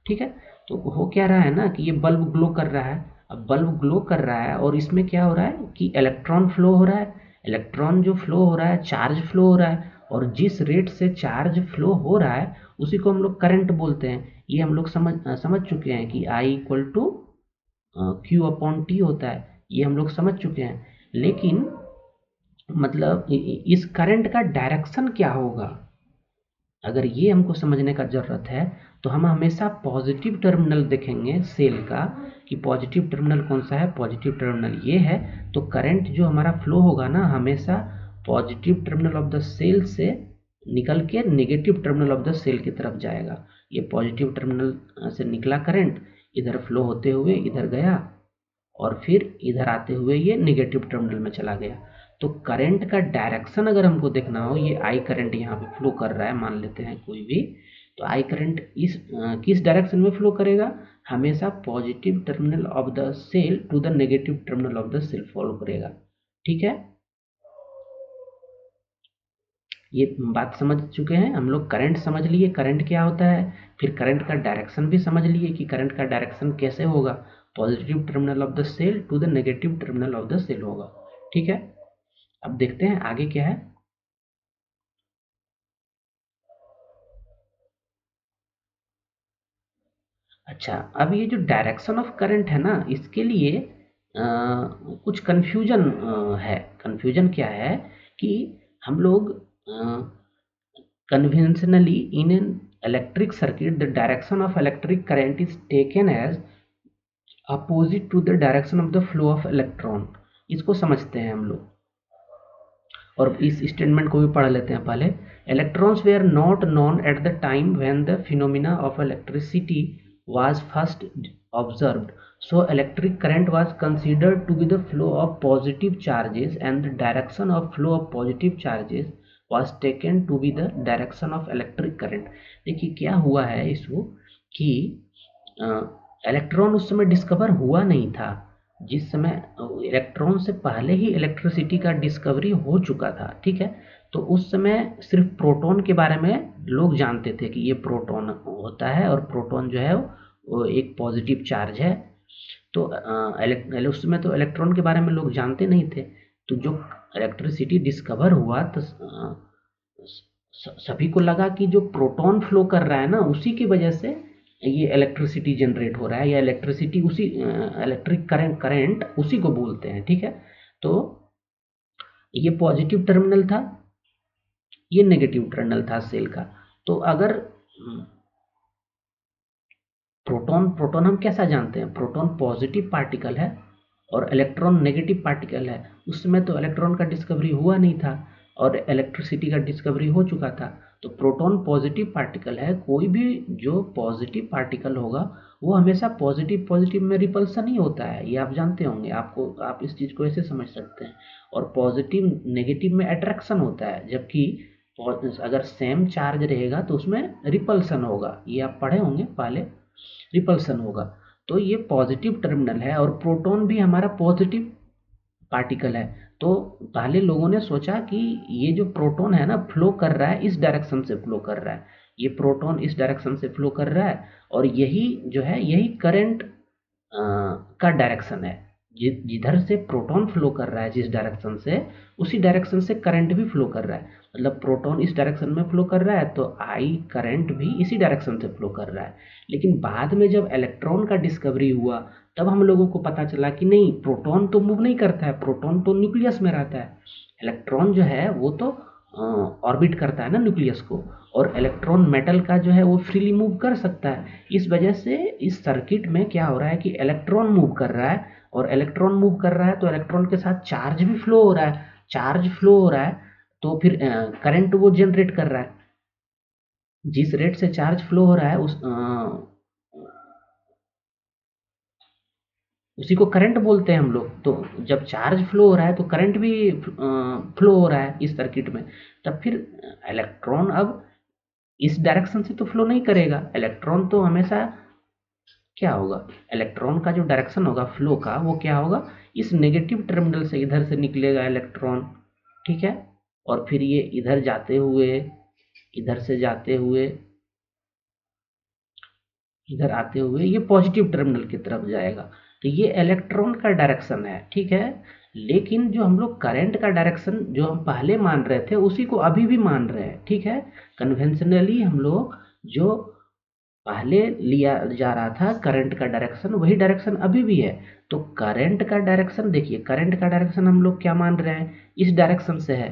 ठीक है। तो हो क्या रहा है ना कि ये बल्ब ग्लो कर रहा है। अब बल्ब ग्लो कर रहा है और इसमें क्या हो रहा है कि इलेक्ट्रॉन फ्लो हो रहा है। इलेक्ट्रॉन जो फ्लो हो रहा है, चार्ज फ्लो हो रहा है, और जिस रेट से चार्ज फ्लो हो रहा है उसी को हम लोग करंट बोलते हैं। ये हम लोग समझ चुके हैं कि I equal to q upon t होता है, ये हम लोग समझ चुके हैं। लेकिन मतलब इस करंट का डायरेक्शन क्या होगा, अगर ये हमको समझने का ज़रूरत है तो हम हमेशा पॉजिटिव टर्मिनल देखेंगे सेल का कि पॉजिटिव टर्मिनल कौन सा है, पॉजिटिव टर्मिनल ये है। तो करंट जो हमारा फ्लो होगा ना, हमेशा positive terminal of the cell से निकल के negative terminal of the cell की तरफ जाएगा। ये पॉजिटिव टर्मिनल से निकला करंट, इधर फ्लो होते हुए इधर गया, और फिर इधर आते हुए ये नेगेटिव टर्मिनल में चला गया। तो करंट का डायरेक्शन अगर हमको देखना हो, ये आई करंट यहाँ पे फ्लो कर रहा है मान लेते हैं कोई भी, तो आई करंट किस डायरेक्शन में फ्लो करेगा, हमेशा positive terminal of the cell to the negative terminal of the cell follow करेगा, ठीक है। ये बात समझ चुके हैं हम लोग, करंट समझ लिए करंट क्या होता है, फिर करंट का डायरेक्शन भी समझ लिए कि करंट का डायरेक्शन कैसे होगा, positive terminal of the cell to the negative terminal of the cell होगा, ठीक है। अब देखते हैं आगे क्या है। अच्छा, अब ये जो डायरेक्शन ऑफ करंट है ना, इसके लिए कुछ कन्फ्यूजन है। कन्फ्यूजन क्या है कि हम लोग conventionally in an electric circuit the direction of electric current is taken as opposite to the direction of the flow of electron. इसको समझते हैं हम लोग, और इस स्टेटमेंट को भी पढ़ लेते हैं पहले। Electrons were not known at the time when the phenomena of electricity was first observed. So electric current was considered to be the flow of positive charges, and the direction of flow of positive charges was taken to be the direction of electric current. देखिए क्या हुआ है इसको कि electron उस समय discover हुआ नहीं था। जिस समय इलेक्ट्रॉन से पहले ही इलेक्ट्रिसिटी का डिस्कवरी हो चुका था, ठीक है। तो उस समय सिर्फ प्रोटॉन के बारे में लोग जानते थे कि ये प्रोटॉन होता है, और प्रोटॉन जो है वो एक पॉजिटिव चार्ज है। तो उस समय तो इलेक्ट्रॉन के बारे में लोग जानते नहीं थे। तो जो इलेक्ट्रिसिटी डिस्कवर हुआ तो सभी को लगा कि जो प्रोटॉन फ्लो कर रहा है ना, उसी की वजह से ये इलेक्ट्रिसिटी जनरेट हो रहा है, या इलेक्ट्रिसिटी उसी इलेक्ट्रिक करंट उसी को बोलते हैं, ठीक है। तो ये पॉजिटिव टर्मिनल था, ये नेगेटिव टर्मिनल था सेल का। तो अगर प्रोटॉन हम कैसा जानते हैं, प्रोटॉन पॉजिटिव पार्टिकल है और इलेक्ट्रॉन नेगेटिव पार्टिकल है। उस समय तो इलेक्ट्रॉन का डिस्कवरी हुआ नहीं था और इलेक्ट्रिसिटी का डिस्कवरी हो चुका था। तो प्रोटॉन पॉजिटिव पार्टिकल है। कोई भी जो पॉजिटिव पार्टिकल होगा वो हमेशा पॉजिटिव में रिपल्सन ही होता है, ये आप जानते होंगे। आप इस चीज़ को ऐसे समझ सकते हैं। और पॉजिटिव नेगेटिव में अट्रैक्शन होता है, जबकि अगर सेम चार्ज रहेगा तो उसमें रिपल्सन होगा, ये आप पढ़े होंगे पहले, रिपल्सन होगा। तो ये पॉजिटिव टर्मिनल है और प्रोटॉन भी हमारा पॉजिटिव पार्टिकल है। तो पहले लोगों ने सोचा कि ये जो प्रोटॉन है ना, फ्लो कर रहा है, इस डायरेक्शन से फ्लो कर रहा है, ये प्रोटॉन इस डायरेक्शन से फ्लो कर रहा है, और यही जो है यही करंट का डायरेक्शन है। जिधर से प्रोटॉन फ्लो कर रहा है जिस डायरेक्शन से, उसी डायरेक्शन से करंट भी फ्लो कर रहा है। मतलब प्रोटॉन इस डायरेक्शन में फ्लो कर रहा है तो आई करंट भी इसी डायरेक्शन से फ्लो कर रहा है। लेकिन बाद में जब इलेक्ट्रॉन का डिस्कवरी हुआ, तब हम लोगों को पता चला कि नहीं, प्रोटॉन तो मूव नहीं करता है, प्रोटॉन तो न्यूक्लियस में रहता है। इलेक्ट्रॉन जो है वो तो ऑर्बिट करता है ना न्यूक्लियस को, और इलेक्ट्रॉन मेटल का जो है वो फ्रीली मूव कर सकता है। इस वजह से इस सर्किट में क्या हो रहा है कि इलेक्ट्रॉन मूव कर रहा है, और इलेक्ट्रॉन मूव कर रहा है तो इलेक्ट्रॉन के साथ चार्ज भी फ्लो हो रहा है। चार्ज फ्लो हो रहा है तो फिर करंट वो जनरेट कर रहा है। जिस रेट से चार्ज फ्लो हो रहा है उसी को करंट बोलते हैं हम लोग। तो जब चार्ज फ्लो हो रहा है तो करंट भी फ्लो हो रहा है इस सर्किट में। तब फिर इलेक्ट्रॉन अब इस डायरेक्शन से तो फ्लो नहीं करेगा। इलेक्ट्रॉन तो हमेशा क्या होगा, इलेक्ट्रॉन का जो डायरेक्शन होगा फ्लो का, वो क्या होगा, इस नेगेटिव टर्मिनल से इधर से निकलेगा इलेक्ट्रॉन, ठीक है। और फिर ये इधर जाते हुए, इधर से जाते हुए, इधर आते हुए ये पॉजिटिव टर्मिनल की तरफ जाएगा। तो ये इलेक्ट्रॉन का डायरेक्शन है, ठीक है। लेकिन जो हम लोग करंट का डायरेक्शन जो हम पहले मान रहे थे, उसी को अभी भी मान रहे हैं, ठीक है। कन्वेंशनली हम लोग जो पहले लिया जा रहा था करंट का डायरेक्शन, वही डायरेक्शन अभी भी है। तो करंट का डायरेक्शन देखिए, करंट का डायरेक्शन हम लोग क्या मान रहे हैं, इस डायरेक्शन से है।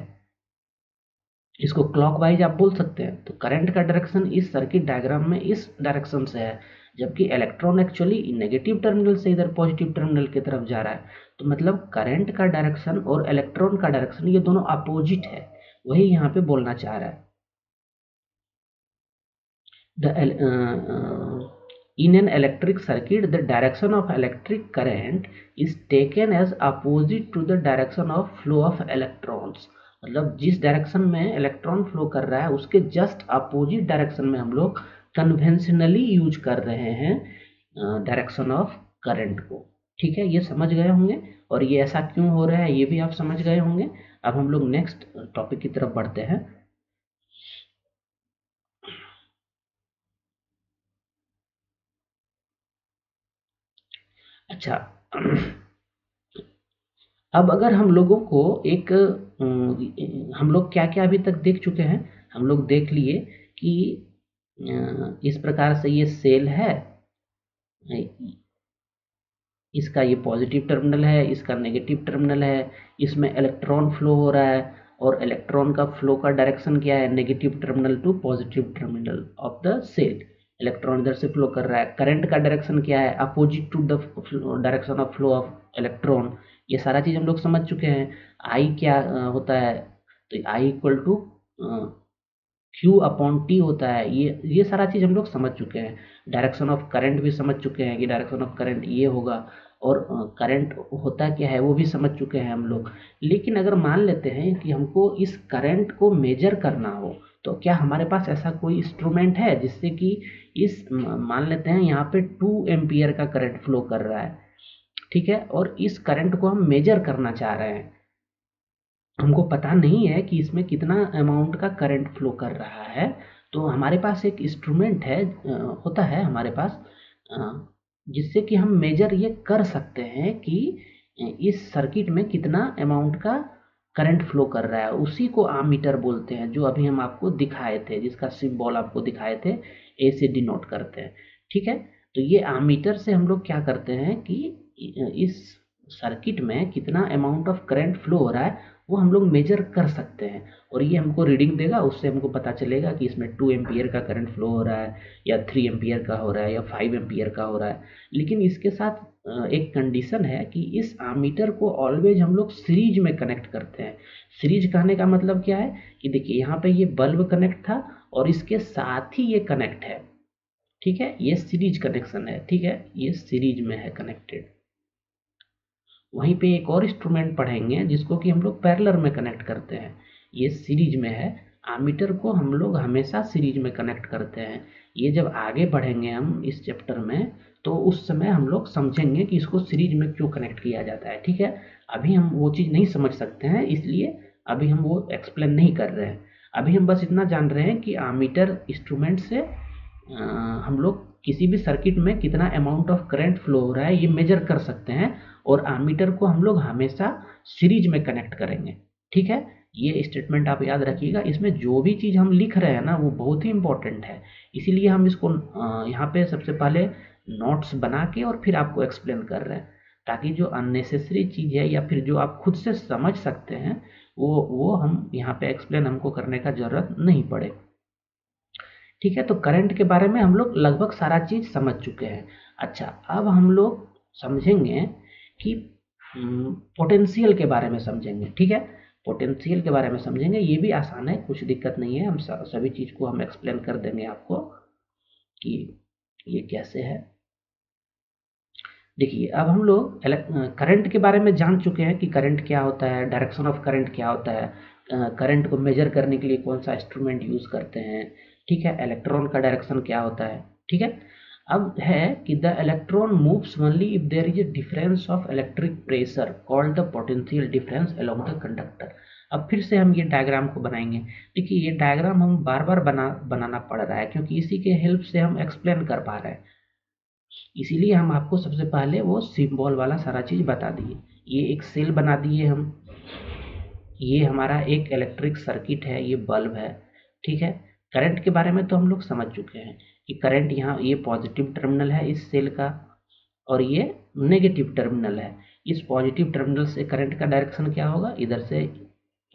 इसको क्लॉकवाइज आप बोल सकते हैं। तो करंट का डायरेक्शन इस सर्किट डायग्राम में इस डायरेक्शन से है, जबकि इलेक्ट्रॉन एक्चुअली नेगेटिव टर्मिनल से इधर पॉजिटिव टर्मिनल की तरफ जा रहा है। तो मतलब करंट का डायरेक्शन और इलेक्ट्रॉन का डायरेक्शन ये दोनों अपोजिट है, वही यहाँ पे बोलना चाह रहा है। In an electric circuit, the direction of electric current is taken as opposite to the direction of flow of electrons. मतलब जिस डायरेक्शन में इलेक्ट्रॉन फ्लो कर रहा है उसके जस्ट अपोजिट डायरेक्शन में हम लोग कन्वेंशनली यूज कर रहे हैं डायरेक्शन ऑफ करंट को, ठीक है। ये समझ गए होंगे, और ये ऐसा क्यों हो रहा है ये भी आप समझ गए होंगे। अब हम लोग नेक्स्ट टॉपिक की तरफ बढ़ते हैं। अच्छा, अब अगर हम लोगों को एक हम लोग क्या क्या अभी तक देख चुके हैं, हम लोग देख लिए कि इस प्रकार से ये सेल है, इसका ये पॉजिटिव टर्मिनल है, इसका नेगेटिव टर्मिनल है, इसमें इलेक्ट्रॉन फ्लो हो रहा है, और इलेक्ट्रॉन का फ्लो का डायरेक्शन क्या है, negative terminal to positive terminal of the cell. Electron इधर से फ्लो कर रहा है। करंट का डायरेक्शन क्या है, opposite to the direction of flow of electron. ये सारा चीज़ हम लोग समझ चुके हैं। आई क्या होता है, तो I equal to Q upon T होता है। ये सारा चीज़ हम लोग समझ चुके हैं। डायरेक्शन ऑफ करंट भी समझ चुके हैं कि डायरेक्शन ऑफ करंट ये होगा, और करंट होता क्या है वो भी समझ चुके हैं हम लोग। लेकिन अगर मान लेते हैं कि हमको इस करंट को मेजर करना हो, तो क्या हमारे पास ऐसा कोई इंस्ट्रूमेंट है जिससे कि मान लेते हैं यहाँ पे 2 एम्पियर का करंट फ्लो कर रहा है, ठीक है, और इस करंट को हम मेजर करना चाह रहे हैं। हमको पता नहीं है कि इसमें कितना अमाउंट का करंट फ्लो कर रहा है, तो हमारे पास एक इंस्ट्रूमेंट है, होता है हमारे पास, जिससे कि हम मेजर ये कर सकते हैं कि इस सर्किट में कितना अमाउंट का करंट फ्लो कर रहा है। उसी को आमीटर बोलते हैं, जो अभी हम आपको दिखाए थे, जिसका सिंबल आपको दिखाए थे, ए से डिनोट करते हैं, ठीक है। तो ये आमीटर से हम लोग क्या करते हैं कि इस सर्किट में कितना अमाउंट ऑफ करंट फ्लो हो रहा है वो हम लोग मेजर कर सकते हैं, और ये हमको रीडिंग देगा। उससे हमको पता चलेगा कि इसमें 2 एम्पियर का करंट फ्लो हो रहा है, या 3 एम्पियर का हो रहा है, या 5 एम्पियर का हो रहा है। लेकिन इसके साथ एक कंडीशन है कि इस आमीटर को ऑलवेज हम लोग सीरीज में कनेक्ट करते हैं। सीरीज कहने का मतलब क्या है कि देखिए यहाँ पे ये बल्ब कनेक्ट था और इसके साथ ही ये कनेक्ट है, ठीक है, ये सीरीज कनेक्शन है, ठीक है, ये सीरीज में है कनेक्टेड। वहीं पे एक और इंस्ट्रूमेंट पढ़ेंगे जिसको कि हम लोग पैरेलल में कनेक्ट करते हैं, ये सीरीज में है। आमीटर को हम लोग हमेशा सीरीज में कनेक्ट करते हैं। ये जब आगे बढ़ेंगे हम इस चैप्टर में, तो उस समय हम लोग समझेंगे कि इसको सीरीज में क्यों कनेक्ट किया जाता है, ठीक है। अभी हम वो चीज़ नहीं समझ सकते हैं, इसलिए अभी हम वो एक्सप्लेन नहीं कर रहे हैं। अभी हम बस इतना जान रहे हैं कि आमीटर इंस्ट्रूमेंट से हम लोग किसी भी सर्किट में कितना अमाउंट ऑफ करंट फ्लो हो रहा है ये मेजर कर सकते हैं, और आमीटर को हम लोग हमेशा सीरीज में कनेक्ट करेंगे, ठीक है। ये स्टेटमेंट आप याद रखिएगा। इसमें जो भी चीज़ हम लिख रहे हैं ना वो बहुत ही इंपॉर्टेंट है, इसीलिए हम इसको यहाँ पे सबसे पहले नोट्स बना के और फिर आपको एक्सप्लेन कर रहे हैं, ताकि जो अननेसेसरी चीज़ है या फिर जो आप खुद से समझ सकते हैं वो हम यहाँ पे एक्सप्लेन हमको करने का ज़रूरत नहीं पड़े, ठीक है। तो करंट के बारे में हम लोग लगभग सारा चीज़ समझ चुके हैं। अच्छा, अब हम लोग समझेंगे कि पोटेंशियल के बारे में समझेंगे, ठीक है। पोटेंशियल के बारे में समझेंगे, ये भी आसान है, कुछ दिक्कत नहीं है। हम सभी चीज़ को हम एक्सप्लेन कर देंगे आपको कि ये कैसे है। देखिए, अब हम लोग करंट के बारे में जान चुके हैं कि करंट क्या होता है, डायरेक्शन ऑफ करंट क्या होता है, करंट को मेजर करने के लिए कौन सा इंस्ट्रूमेंट यूज़ करते हैं, ठीक है, इलेक्ट्रॉन का डायरेक्शन क्या होता है, ठीक है। अब है कि the electron moves only if there is a difference of electric pressure called the potential difference along the conductor. अब फिर से हम ये डायग्राम को बनाएंगे। देखिए, ये डायग्राम हम बार बार बनाना पड़ रहा है, क्योंकि इसी के हेल्प से हम एक्सप्लेन कर पा रहे हैं। इसीलिए हम आपको सबसे पहले वो सिंबल वाला सारा चीज़ बता दिए। ये एक सेल बना दिए हम, ये हमारा एक इलेक्ट्रिक सर्किट है, ये बल्ब है, ठीक है। करंट के बारे में तो हम लोग समझ चुके हैं कि करंट यहाँ ये पॉजिटिव टर्मिनल है इस सेल का, और ये नेगेटिव टर्मिनल है। इस पॉजिटिव टर्मिनल से करंट का डायरेक्शन क्या होगा, इधर से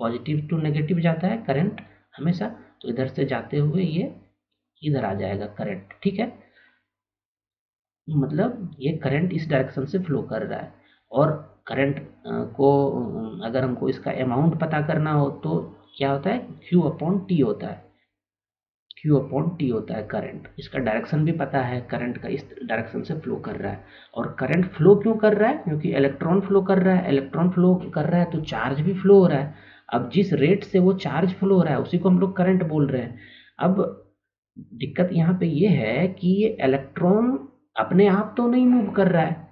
पॉजिटिव टू नेगेटिव जाता है करंट हमेशा, तो इधर से जाते हुए ये इधर आ जाएगा करंट, ठीक है। मतलब ये करंट इस डायरेक्शन से फ्लो कर रहा है। और करंट को अगर हमको इसका अमाउंट पता करना हो तो क्या होता है, क्यू अपॉन टी होता है, क्यू अपॉन टी होता है करंट। इसका डायरेक्शन भी पता है, करंट का इस डायरेक्शन से फ्लो कर रहा है। और करंट फ्लो क्यों कर रहा है, क्योंकि इलेक्ट्रॉन फ्लो कर रहा है, इलेक्ट्रॉन फ्लो कर रहा है तो चार्ज भी फ्लो हो रहा है। अब जिस रेट से वो चार्ज फ्लो हो रहा है उसी को हम लोग करंट बोल रहे हैं। अब दिक्कत यहाँ पे ये है कि ये इलेक्ट्रॉन अपने आप तो नहीं मूव कर रहा है,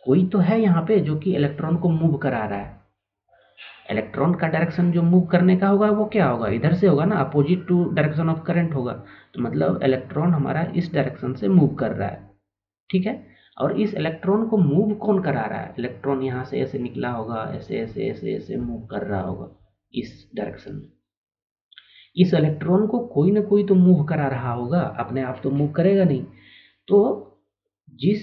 कोई तो है यहाँ पे जो कि इलेक्ट्रॉन को मूव करा रहा है। इलेक्ट्रॉन का डायरेक्शन जो मूव करने का होगा वो क्या होगा, इधर से होगा ना, opposite to direction of current होगा। तो मतलब इलेक्ट्रॉन हमारा इस डायरेक्शन से मूव कर रहा है, ठीक है। और इस इलेक्ट्रॉन को मूव कौन करा रहा है, इलेक्ट्रॉन यहाँ से ऐसे निकला होगा, ऐसे ऐसे ऐसे ऐसे मूव कर रहा होगा इस डायरेक्शन में। इस इलेक्ट्रॉन को कोई ना कोई तो मूव करा रहा होगा, अपने आप तो मूव करेगा नहीं। तो जिस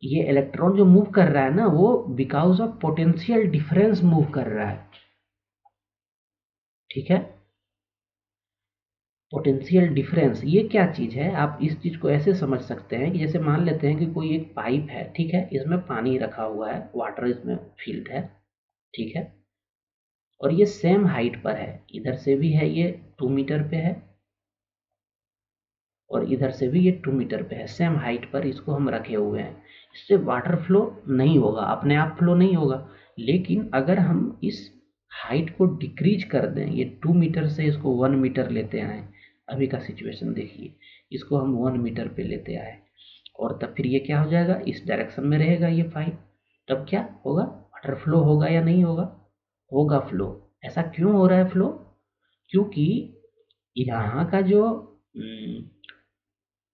ये इलेक्ट्रॉन जो मूव कर रहा है ना वो because of potential difference move कर रहा है, ठीक है। पोटेंशियल डिफरेंस ये क्या चीज़ है, आप इस चीज़ को ऐसे समझ सकते हैं कि जैसे मान लेते हैं कि कोई एक पाइप है, ठीक है, इसमें पानी रखा हुआ है, वाटर इसमें फील्ड है, ठीक है। और ये सेम हाइट पर है, इधर से भी है ये 2 मीटर पे है और इधर से भी ये 2 मीटर पे है, सेम हाइट पर इसको हम रखे हुए हैं। इससे वाटर फ्लो नहीं होगा, अपने आप फ्लो नहीं होगा। लेकिन अगर हम इस हाइट को डिक्रीज कर दें, ये 2 मीटर से इसको 1 मीटर लेते आए, अभी का सिचुएशन देखिए, इसको हम 1 मीटर पे लेते आए और तब फिर ये क्या हो जाएगा, इस डायरेक्शन में रहेगा ये पाइप, तब क्या होगा, वाटर फ्लो होगा या नहीं होगा, होगा फ्लो। ऐसा क्यों हो रहा है फ्लो, क्योंकि यहाँ का जो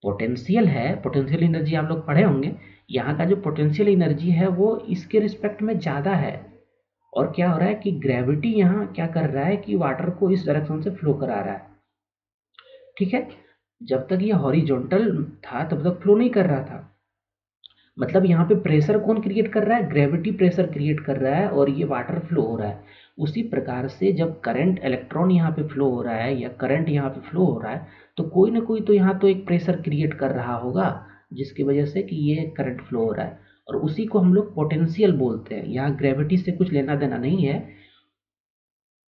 पोटेंशियल है, पोटेंशियल एनर्जी आप लोग पढ़े होंगे, यहाँ का जो पोटेंशियल एनर्जी है वो इसके रिस्पेक्ट में ज़्यादा है। और क्या हो रहा है कि ग्रेविटी यहाँ क्या कर रहा है कि वाटर को इस डायरेक्शन से फ्लो करा रहा है। ठीक है, जब तक ये हॉरिजॉन्टल था तब तक फ्लो नहीं कर रहा था। मतलब यहाँ पे प्रेशर कौन क्रिएट कर रहा है, ग्रेविटी प्रेशर क्रिएट कर रहा है और ये वाटर फ्लो हो रहा है। उसी प्रकार से जब करंट, इलेक्ट्रॉन यहाँ पे फ्लो हो रहा है या करंट यहाँ पे फ्लो हो रहा है, तो कोई ना कोई तो यहाँ तो एक प्रेशर क्रिएट कर रहा होगा जिसकी वजह से कि ये करंट फ्लो हो रहा है, और उसी को हम लोग पोटेंशियल बोलते हैं। यहाँ ग्रेविटी से कुछ लेना देना नहीं है,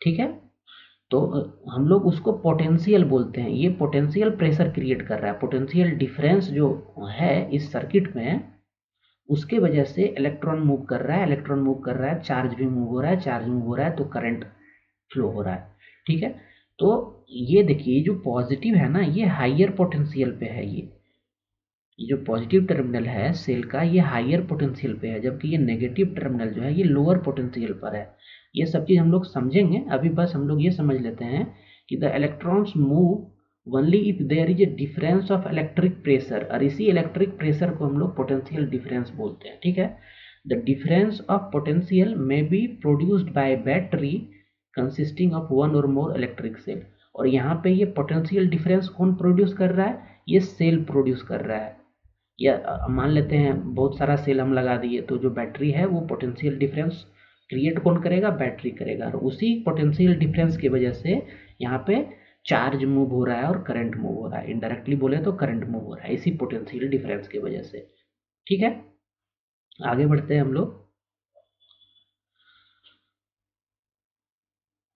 ठीक है। तो हम लोग उसको पोटेंशियल बोलते हैं। ये पोटेंशियल प्रेशर क्रिएट कर रहा है, पोटेंशियल डिफरेंस जो है इस सर्किट में, उसके वजह से इलेक्ट्रॉन मूव कर रहा है, इलेक्ट्रॉन मूव कर रहा है, चार्ज भी मूव हो रहा है, चार्ज मूव हो रहा है, तो करंट फ्लो हो रहा है। ठीक है, तो ये देखिए जो पॉजिटिव है ना, ये हाइयर पोटेंशियल पे है। ये जो पॉजिटिव टर्मिनल है सेल का, ये हाइयर पोटेंशियल पे है, जबकि ये नेगेटिव टर्मिनल जो है ये लोअर पोटेंशियल पर है। ये सब चीज़ हम लोग समझेंगे, अभी बस हम लोग ये समझ लेते हैं कि the electrons move only if there is a difference of electric pressure, और इसी इलेक्ट्रिक प्रेशर को हम लोग पोटेंशियल डिफरेंस बोलते हैं। ठीक है, the difference of potential may be produced by battery consisting of one और मोर इलेक्ट्रिक सेल। और यहाँ पे ये पोटेंशियल डिफरेंस कौन प्रोड्यूस कर रहा है, ये सेल प्रोड्यूस कर रहा है। या मान लेते हैं बहुत सारा सेल हम लगा दिए, तो जो बैटरी है वो पोटेंशियल डिफरेंस क्रिएट कौन करेगा, बैटरी करेगा, और उसी पोटेंशियल डिफरेंस की वजह से यहाँ पे चार्ज मूव हो रहा है और करंट मूव हो रहा है। इनडायरेक्टली बोले तो करंट मूव हो रहा है इसी पोटेंशियल डिफरेंस की वजह से। ठीक है, आगे बढ़ते हैं हम लोग।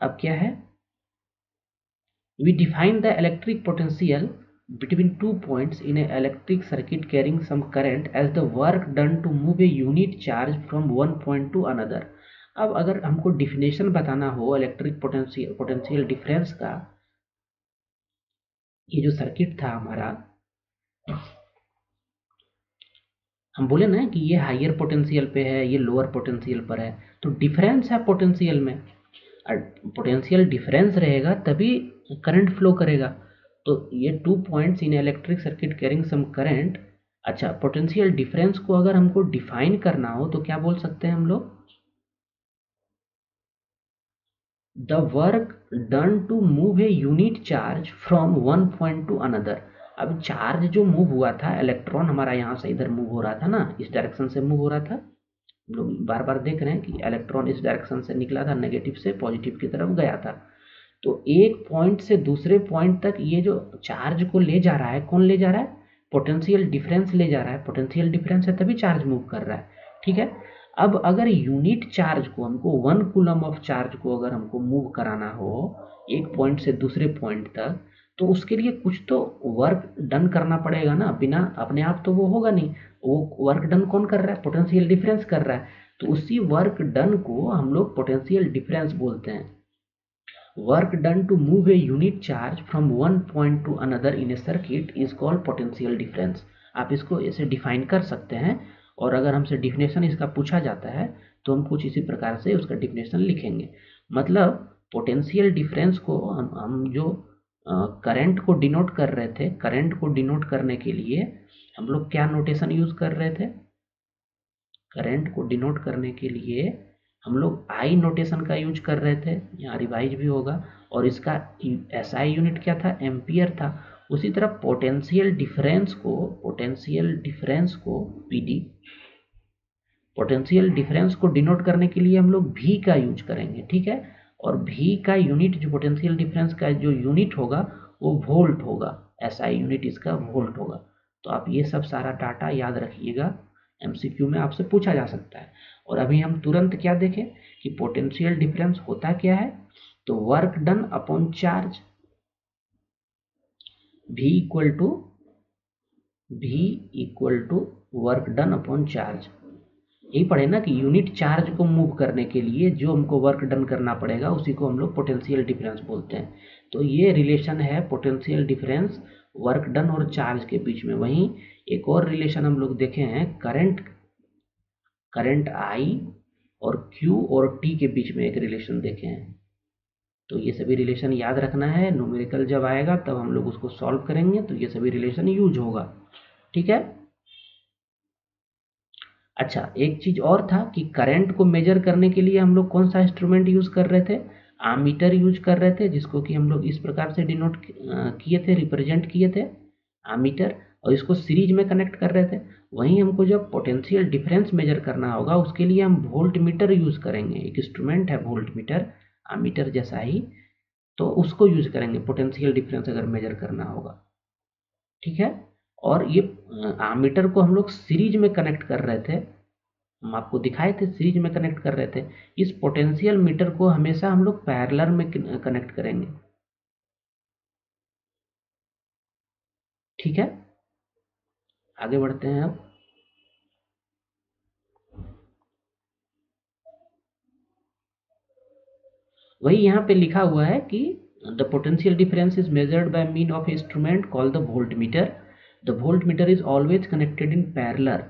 अब क्या है, we define the electric potential between 2 points in an electric circuit carrying some current as the work done to move a unit charge from one point to another। अब अगर हमको डिफिनेशन बताना हो इलेक्ट्रिक पोटेंशियल डिफरेंस का, ये जो circuit था हमारा, हम बोले ना कि ये हायर पोटेंशियल पे है, ये लोअर पोटेंशियल पर है, तो डिफरेंस है पोटेंशियल में, और पोटेंशियल डिफरेंस रहेगा तभी करंट फ्लो करेगा। तो ये 2 points in electric circuit carrying some current. अच्छा, पोटेंशियल डिफरेंस को अगर हमको डिफाइन करना हो तो क्या बोल सकते हैं हम लोग, the work done to move a unit charge from one point to another. अब चार्ज जो मूव हुआ था, इलेक्ट्रॉन हमारा यहाँ से इधर मूव हो रहा था ना, इस डायरेक्शन से मूव हो रहा था, हम लोग बार बार देख रहे हैं कि इलेक्ट्रॉन इस डायरेक्शन से निकला था, नेगेटिव से पॉजिटिव की तरफ गया था। तो एक पॉइंट से दूसरे पॉइंट तक ये जो चार्ज को ले जा रहा है, कौन ले जा रहा है, पोटेंशियल डिफरेंस ले जा रहा है। पोटेंशियल डिफरेंस है तभी चार्ज मूव कर रहा है। ठीक है, अब अगर यूनिट चार्ज को हमको 1 कूलम ऑफ चार्ज को अगर हमको मूव कराना हो एक पॉइंट से दूसरे पॉइंट तक, तो उसके लिए कुछ तो वर्क डन करना पड़ेगा ना, बिना अपने आप तो वो होगा नहीं। वो वर्क डन कौन कर रहा है, पोटेंशियल डिफरेंस कर रहा है। तो उसी वर्क डन को हम लोग पोटेंशियल डिफरेंस बोलते हैं। Work done to move a unit charge from one point to another in a circuit is called potential difference. आप इसको ऐसे डिफाइन कर सकते हैं, और अगर हमसे डिफिनेशन इसका पूछा जाता है तो हम कुछ इसी प्रकार से उसका डिफिनेशन लिखेंगे। मतलब पोटेंशियल डिफरेंस को हम जो करंट को डिनोट कर रहे थे, करंट को डिनोट करने के लिए हम लोग क्या नोटेशन यूज कर रहे थे, करंट को डिनोट करने के लिए हम लोग आई नोटेशन का यूज कर रहे थे, यहाँ रिवाइज भी होगा, और इसका एसआई यूनिट क्या था, एम्पियर था। उसी तरह पोटेंशियल डिफरेंस को पीडी, पोटेंशियल डिफरेंस को डिनोट करने के लिए हम लोग भी का यूज करेंगे। ठीक है, और भी का यूनिट, जो पोटेंशियल डिफरेंस का जो यूनिट होगा वो वोल्ट होगा, एसआई यूनिट इसका वोल्ट होगा। तो आप ये सब सारा डाटा याद रखिएगा, एमसीक्यू में आपसे पूछा जा सकता है। और अभी हम तुरंत क्या देखें कि पोटेंशियल डिफरेंस होता क्या है, तो work done upon charge, V equal to work done upon charge. यही पढ़े ना कि यूनिट चार्ज को मूव करने के लिए जो हमको वर्क डन करना पड़ेगा उसी को हम लोग पोटेंशियल डिफरेंस बोलते हैं। तो ये रिलेशन है पोटेंशियल डिफरेंस वर्क डन और चार्ज के बीच में। वहीं एक और रिलेशन हम लोग देखे हैं करंट I और Q और T के बीच में एक रिलेशन देखे हैं। तो ये सभी रिलेशन याद रखना है, न्यूमेरिकल जब आएगा तब हम लोग उसको सॉल्व करेंगे तो ये सभी रिलेशन यूज होगा। ठीक है। अच्छा, एक चीज और था कि करंट को मेजर करने के लिए हम लोग कौन सा इंस्ट्रूमेंट यूज कर रहे थे, आमीटर यूज कर रहे थे, जिसको कि हम लोग इस प्रकार से डिनोट किए थे, रिप्रेजेंट किए थे आमीटर, और इसको सीरीज में कनेक्ट कर रहे थे। वहीं हमको जब पोटेंशियल डिफरेंस मेजर करना होगा उसके लिए हम वोल्ट मीटर यूज करेंगे। एक इंस्ट्रूमेंट है वोल्ट मीटर, आमीटर जैसा ही, तो उसको यूज करेंगे पोटेंशियल डिफरेंस अगर मेजर करना होगा। ठीक है। और ये आमीटर को हम लोग सीरीज में कनेक्ट कर रहे थे, हम आपको दिखाए थे सीरीज में कनेक्ट कर रहे थे। इस पोटेंशियल मीटर को हमेशा हम लोग पैरेलल में कनेक्ट करेंगे। ठीक है, आगे बढ़ते हैं अब। वही यहाँ पे लिखा हुआ है कि the potential difference is measured by mean of instrument called the voltmeter. The voltmeter is always connected in parallel,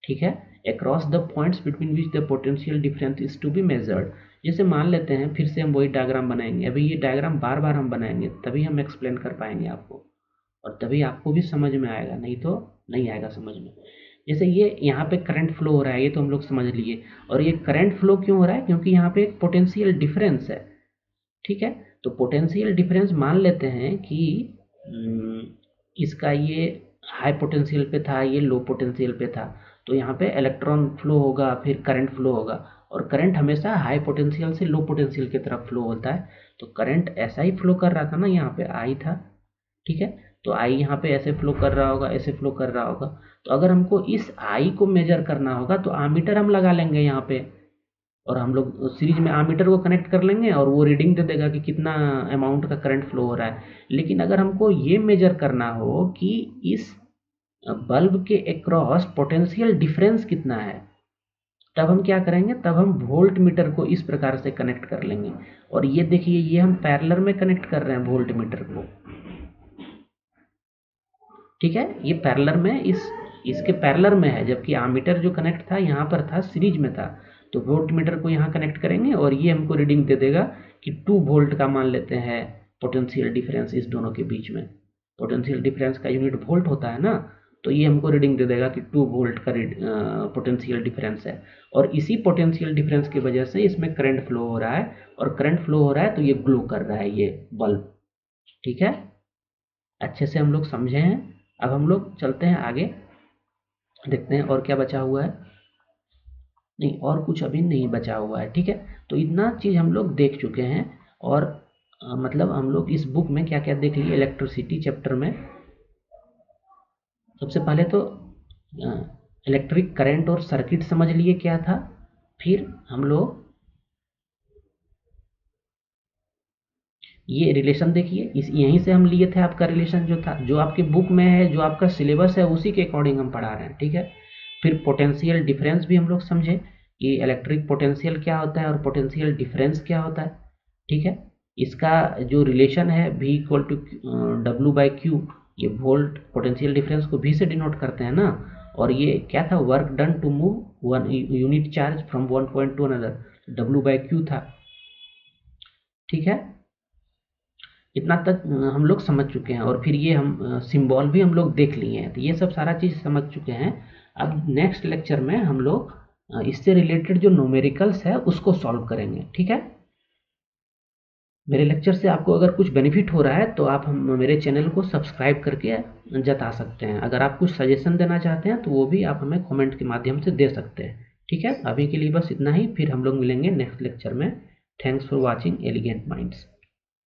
ठीक है, across the points between which the potential difference is to be measured. जैसे मान लेते हैं, फिर से हम वही डायग्राम बनाएंगे। अभी ये डायग्राम बार बार हम बनाएंगे तभी हम एक्सप्लेन कर पाएंगे आपको, और तभी आपको भी समझ में आएगा, नहीं तो नहीं आएगा समझ में। जैसे ये यहाँ पे करंट फ्लो हो रहा है, ये तो हम लोग समझ लिए। और ये करंट फ्लो क्यों हो रहा है, क्योंकि यहाँ पे एक पोटेंशियल डिफरेंस है। ठीक है, तो पोटेंशियल डिफरेंस मान लेते हैं कि इसका ये हाई पोटेंशियल पे था, ये लो पोटेंशियल पे था, तो यहाँ पे इलेक्ट्रॉन फ्लो होगा, फिर करंट फ्लो होगा। और करंट हमेशा हाई पोटेंशियल से लो पोटेंशियल की तरफ फ्लो होता है। तो करंट ऐसा ही फ्लो कर रहा था ना, यहाँ पे आई था। ठीक है, तो आई यहाँ पे ऐसे फ्लो कर रहा होगा, ऐसे फ्लो कर रहा होगा। तो अगर हमको इस आई को मेजर करना होगा तो आमीटर हम लगा लेंगे यहाँ पे, और हम लोग सीरीज में आमीटर को कनेक्ट कर लेंगे और वो रीडिंग दे देगा कि कितना अमाउंट का करंट फ्लो हो रहा है। लेकिन अगर हमको ये मेजर करना हो कि इस बल्ब के अक्रॉस पोटेंशियल डिफरेंस कितना है, तब हम क्या करेंगे, तब हम वोल्ट मीटर को इस प्रकार से कनेक्ट कर लेंगे। और ये देखिए, ये हम पैरेलल में कनेक्ट कर रहे हैं वोल्ट मीटर को। ठीक है, ये पैरेलल में इसके पैरेलल में है, जबकि आमीटर जो कनेक्ट था यहाँ पर था, सीरीज में था। तो वोल्ट मीटर को यहाँ कनेक्ट करेंगे और ये हमको रीडिंग दे देगा कि 2 वोल्ट का मान लेते हैं पोटेंशियल डिफरेंस इस दोनों के बीच में। पोटेंशियल डिफरेंस का यूनिट वोल्ट होता है ना, तो ये हमको रीडिंग दे देगा कि 2 वोल्ट का पोटेंशियल डिफरेंस है। और इसी पोटेंशियल डिफरेंस की वजह से इसमें करंट फ्लो हो रहा है, और करंट फ्लो हो रहा है तो ये ग्लो कर रहा है ये बल्ब। ठीक है, अच्छे से हम लोग समझे हैं। अब हम लोग चलते हैं आगे, देखते हैं और क्या बचा हुआ है। नहीं, और कुछ अभी नहीं बचा हुआ है। ठीक है, तो इतना चीज़ हम लोग देख चुके हैं। और मतलब हम लोग इस बुक में क्या क्या देख लिए इलेक्ट्रिसिटी चैप्टर में। सबसे पहले तो इलेक्ट्रिक करंट और सर्किट समझ लिए क्या था। फिर हम लोग ये रिलेशन देखिए, इस यहीं से हम लिए थे, आपका रिलेशन जो था, जो आपके बुक में है, जो आपका सिलेबस है, उसी के अकॉर्डिंग हम पढ़ा रहे हैं। ठीक है, फिर पोटेंशियल डिफरेंस भी हम लोग समझे कि इलेक्ट्रिक पोटेंशियल क्या होता है और पोटेंशियल डिफरेंस क्या होता है। ठीक है, इसका जो रिलेशन है V इक्वल टू W/Q, ये वोल्ट पोटेंशियल डिफरेंस को V से डिनोट करते हैं ना। और ये क्या था, work done to move one unit charge from one point to another, W/Q था। ठीक है, इतना तक हम लोग समझ चुके हैं। और फिर ये हम सिंबल भी हम लोग देख लिए हैं, तो ये सब सारा चीज़ समझ चुके हैं। अब नेक्स्ट लेक्चर में हम लोग इससे रिलेटेड जो न्यूमेरिकल्स है उसको सॉल्व करेंगे। ठीक है, मेरे लेक्चर से आपको अगर कुछ बेनिफिट हो रहा है तो आप मेरे चैनल को सब्सक्राइब करके जता सकते हैं। अगर आप कुछ सजेशन देना चाहते हैं तो वो भी आप हमें कमेंट के माध्यम से दे सकते हैं। ठीक है, अभी के लिए बस इतना ही, फिर हम लोग मिलेंगे नेक्स्ट लेक्चर में। Thanks for watching elegant minds.